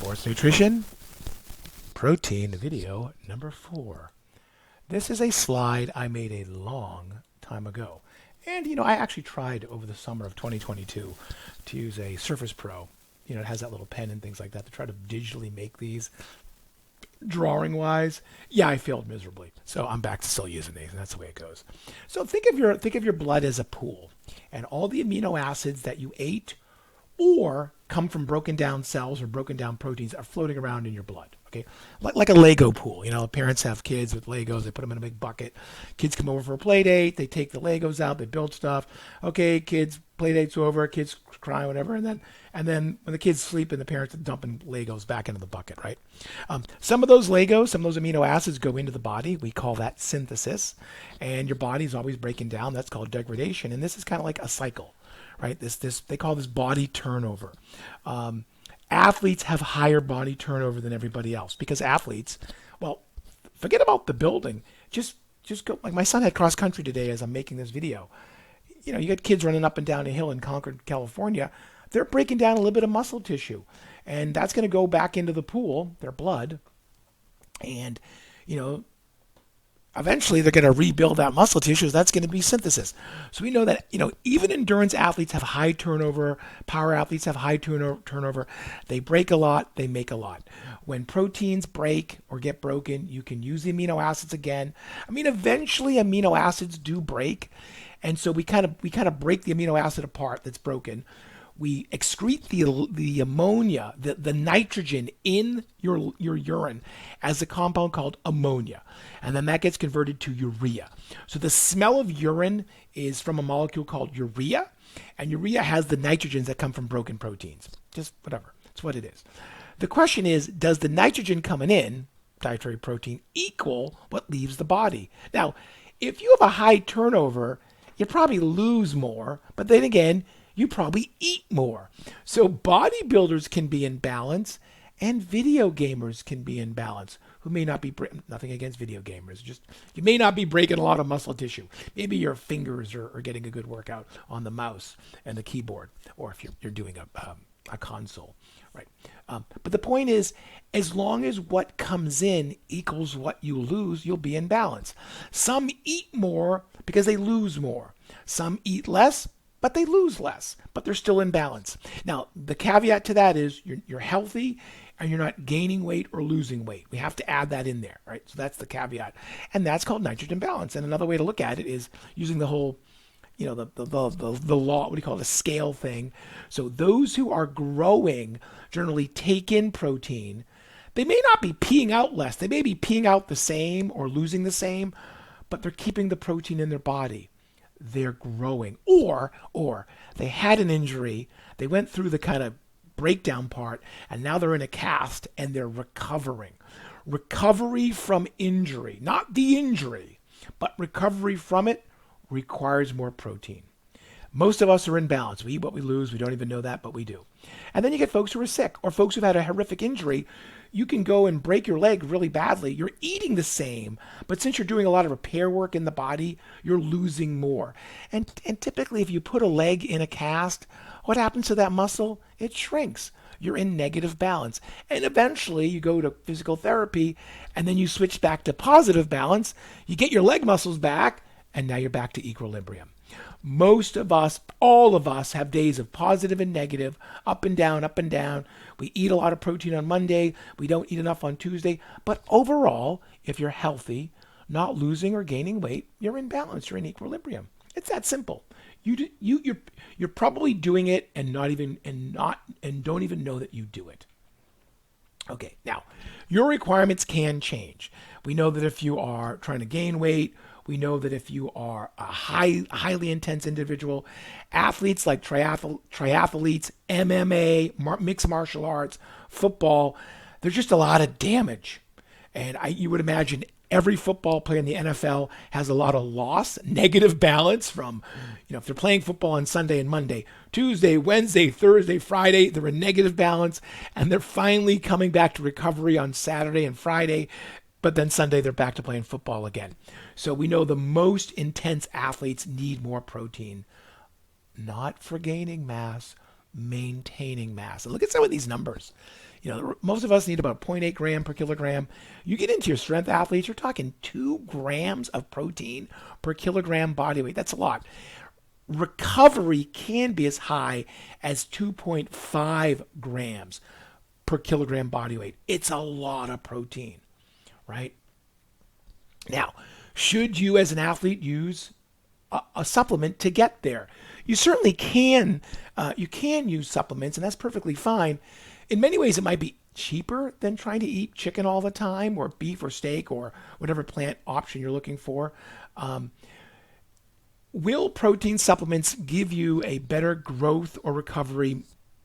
Sports Nutrition Protein video number 4. This is a slide I made a long time ago. And, I actually tried over the summer of 2022 to use a Surface Pro. It has that little pen and things like that to try to digitally make these drawing wise. Yeah, I failed miserably. So I'm back to still using these, and that's the way it goes. So think of your blood as a pool, and all the amino acids that you ate or come from broken down cells or broken down proteins are floating around in your blood. Okay, like a Lego pool. Parents have kids with Legos. They put them in a big bucket. Kids come over for a play date. They take the Legos out. They build stuff. Okay, kids, play date's over. Kids cry, whatever. And then when the kids sleep, and the parents are dumping Legos back into the bucket, right? Some of those Legos, some of those amino acids go into the body. We call that synthesis. And your body's always breaking down. That's called degradation. And this is kind of like a cycle, right? This they call this body turnover. Athletes have higher body turnover than everybody else because athletes, well, forget about the building. Just go. Like my son had cross country today as I'm making this video. You got kids running up and down a hill in Concord, California. They're breaking down a little bit of muscle tissue, and that's going to go back into the pool, their blood, and eventually they're going to rebuild that muscle tissue. That's going to be synthesis. So we know that, even endurance athletes have high turnover. Power athletes have high turnover. They break a lot. They make a lot. When proteins break or get broken, you can use the amino acids again. Eventually amino acids do break. And so we kind of break the amino acid apart that's broken. We excrete the ammonia, the nitrogen in your urine as a compound called ammonia. And then that gets converted to urea. So the smell of urine is from a molecule called urea. And urea has the nitrogens that come from broken proteins. Just whatever. That's what it is. The question is, does the nitrogen coming in, dietary protein, equal what leaves the body? Now, if you have a high turnover, you probably lose more. But then again, you probably eat more. So bodybuilders can be in balance, and video gamers can be in balance, who may not be, nothing against video gamers, just you may not be breaking a lot of muscle tissue. Maybe your fingers are getting a good workout on the mouse and the keyboard, or if you're doing a console, right? But the point is, as long as what comes in equals what you lose, you'll be in balance. Some eat more because they lose more. Some eat less, but they lose less, but they're still in balance. Now, the caveat to that is you're healthy and you're not gaining weight or losing weight. We have to add that in there, right? So that's the caveat. And that's called nitrogen balance. And another way to look at it is using the whole, the law, what do you call it, the scale thing. So those who are growing generally take in protein. They may not be peeing out less. They may be peeing out the same or losing the same, but they're keeping the protein in their body. They're growing, or they had an injury, they went through the kind of breakdown part, and now they're in a cast and they're recovering. Recovery from injury, not the injury, but recovery from it requires more protein. Most of us are in balance. We eat what we lose. We don't even know that, but we do. And then you get folks who are sick, or folks who've had a horrific injury. You can go and break your leg really badly. You're eating the same, but since you're doing a lot of repair work in the body, you're losing more. And typically, if you put a leg in a cast, what happens to that muscle? It shrinks. You're in negative balance. And eventually, you go to physical therapy, and then you switch back to positive balance. You get your leg muscles back, and now you're back to equilibrium. Most of us, all of us, have days of positive and negative, up and down, up and down. We eat a lot of protein on Monday. We don't eat enough on Tuesday. But overall, if you're healthy, not losing or gaining weight, you're in balance. You're in equilibrium. It's that simple. You're probably doing it and don't even know that you do it. Okay, now your requirements can change. We know that if you are trying to gain weight, we know that if you are a highly intense individual, athletes like triathletes, MMA, mixed martial arts, football, there's just a lot of damage. And you would imagine every football player in the NFL has a lot of loss, negative balance from, if they're playing football on Sunday and Monday, Tuesday, Wednesday, Thursday, Friday, they're in negative balance, and they're finally coming back to recovery on Saturday and Friday. But then Sunday, they're back to playing football again. So we know the most intense athletes need more protein, not for gaining mass, maintaining mass. And look at some of these numbers. Most of us need about 0.8 gram per kilogram. You get into your strength athletes, you're talking 2 grams of protein per kilogram body weight. That's a lot. Recovery can be as high as 2.5 grams per kilogram body weight. It's a lot of protein, right? Now, should you as an athlete use a supplement to get there? You certainly can. You can use supplements, and that's perfectly fine. In many ways, it might be cheaper than trying to eat chicken all the time, or beef or steak, or whatever plant option you're looking for. Will protein supplements give you a better growth or recovery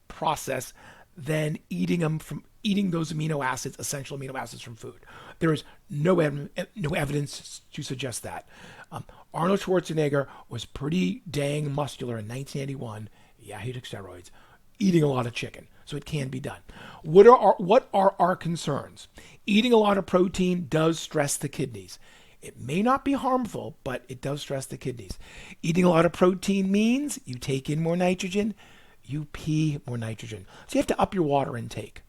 process than eating those amino acids, essential amino acids from food? There is no evidence to suggest that. Arnold Schwarzenegger was pretty dang muscular in 1981. Yeah, he took steroids, eating a lot of chicken. So it can be done. What are our concerns? Eating a lot of protein does stress the kidneys. It may not be harmful, but it does stress the kidneys. Eating a lot of protein means you take in more nitrogen, you pee more nitrogen. So you have to up your water intake.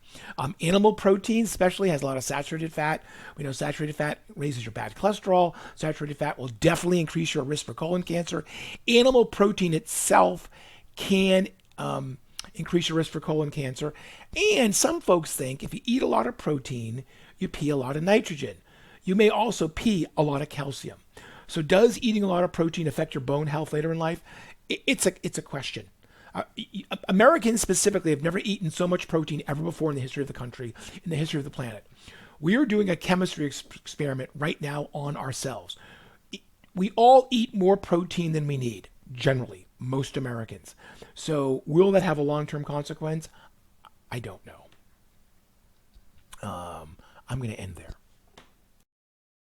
Animal protein especially has a lot of saturated fat. We know saturated fat raises your bad cholesterol. Saturated fat will definitely increase your risk for colon cancer. Animal protein itself can increase your risk for colon cancer. And some folks think if you eat a lot of protein, you pee a lot of nitrogen. You may also pee a lot of calcium. So does eating a lot of protein affect your bone health later in life? It's a question. Americans specifically have never eaten so much protein ever before in the history of the country, in the history of the planet. We are doing a chemistry experiment right now on ourselves. We all eat more protein than we need, generally, most Americans. So will that have a long-term consequence? I don't know. I'm going to end there.